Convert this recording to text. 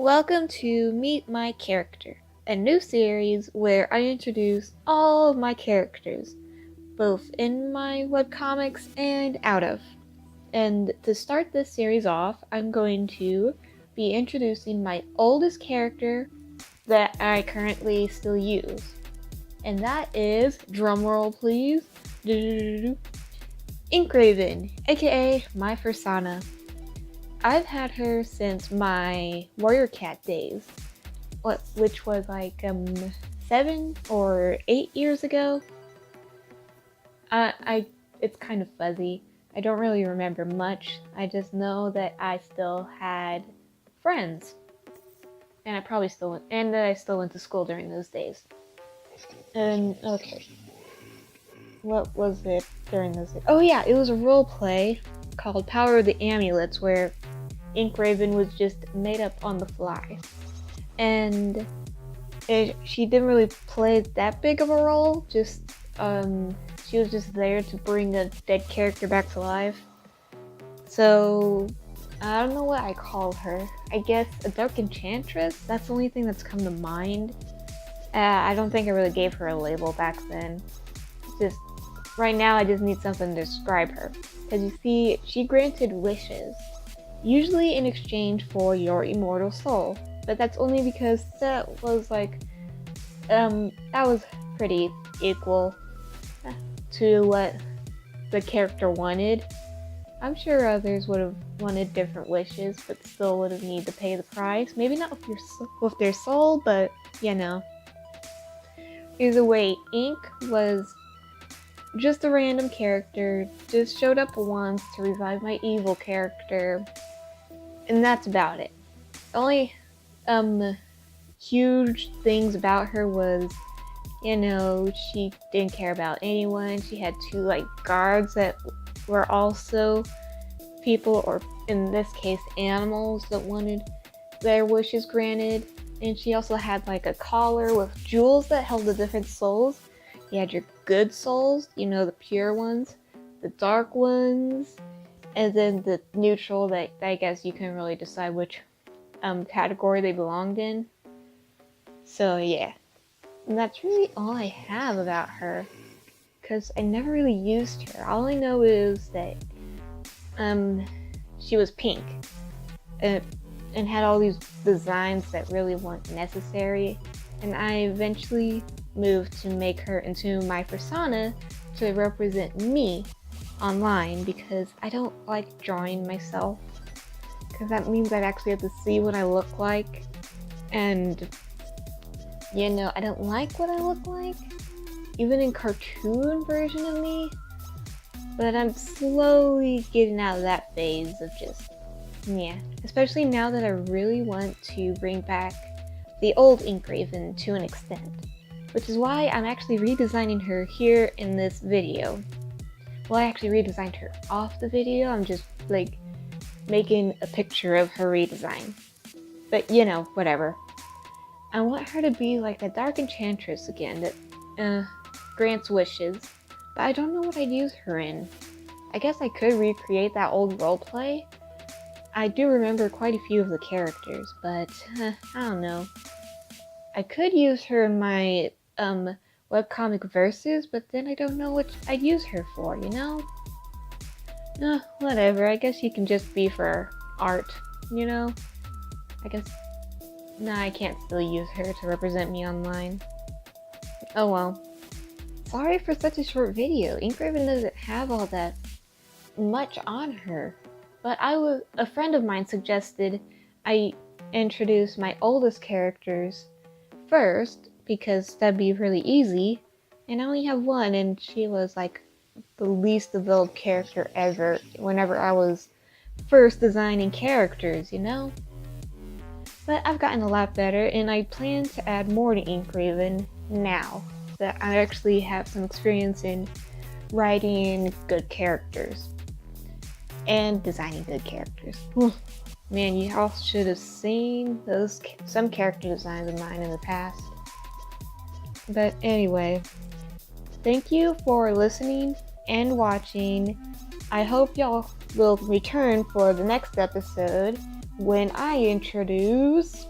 Welcome to Meet My Character, a new series where I introduce all of my characters, both in my webcomics and out of. And to start this series off, I'm going to be introducing my oldest character that I currently still use. And that is, drumroll please, Inkraven, aka my persona. I've had her since my MeannCat days, which was like 7 or 8 years ago. It's kind of fuzzy. I don't really remember much. I just know that I still had friends, and I still went to school during those days. And okay, what was it during those days? Oh yeah, it was a role play called Power of the Amulets, where Inkraven was just made up on the fly, and she didn't really play that big of a role. She was just there to bring a dead character back to life. So I don't know what I called her. I guess a dark enchantress. That's the only thing that's come to mind. I don't think I really gave her a label back then. Just right now, I just need something to describe her. Because you see, she granted wishes, usually in exchange for your immortal soul. But that's only because that was pretty equal to what the character wanted. I'm sure others would have wanted different wishes, but still would have needed to pay the price. Maybe not with their soul, but you know. Either way, Ink was just a random character, just showed up once to revive my evil character, and that's about it. The only huge things about her was, she didn't care about anyone. She had 2 guards that were also people, or in this case animals, that wanted their wishes granted. And she also had a collar with jewels that held the different souls. You had your good souls, the pure ones, the dark ones, and then the neutral that I guess you can really decide which category they belonged in. So yeah, and that's really all I have about her, because I never really used her. All I know is that she was pink and had all these designs that really weren't necessary, and I eventually moved to make her into my persona to represent me online, because I don't like drawing myself, because that means I'd actually have to see what I look like, and I don't like what I look like, even in cartoon version of me. But I'm slowly getting out of that phase of especially now that I really want to bring back the old Inkraven to an extent, which is why I'm actually redesigning her here in this video. Well, I actually redesigned her off the video. I'm just making a picture of her redesign, but whatever. I want her to be like a dark enchantress again that grants wishes, but I don't know what I'd use her in. I guess I could recreate that old roleplay. I do remember quite a few of the characters, but I don't know. I could use her in my webcomic verses, but then I don't know what I'd use her for, whatever. I guess she can just be for art, I guess. Nah, I can't still use her to represent me online. Oh well. Sorry for such a short video. Inkraven doesn't have all that much on her. But a friend of mine suggested I introduce my oldest characters first, because that'd be really easy. And I only have one, and she was the least developed character ever whenever I was first designing characters, But I've gotten a lot better, and I plan to add more to Inkraven now that I actually have some experience in writing good characters and designing good characters. Man, you all should have seen some character designs of mine in the past. But anyway, thank you for listening and watching. I hope y'all will return for the next episode, when I introduce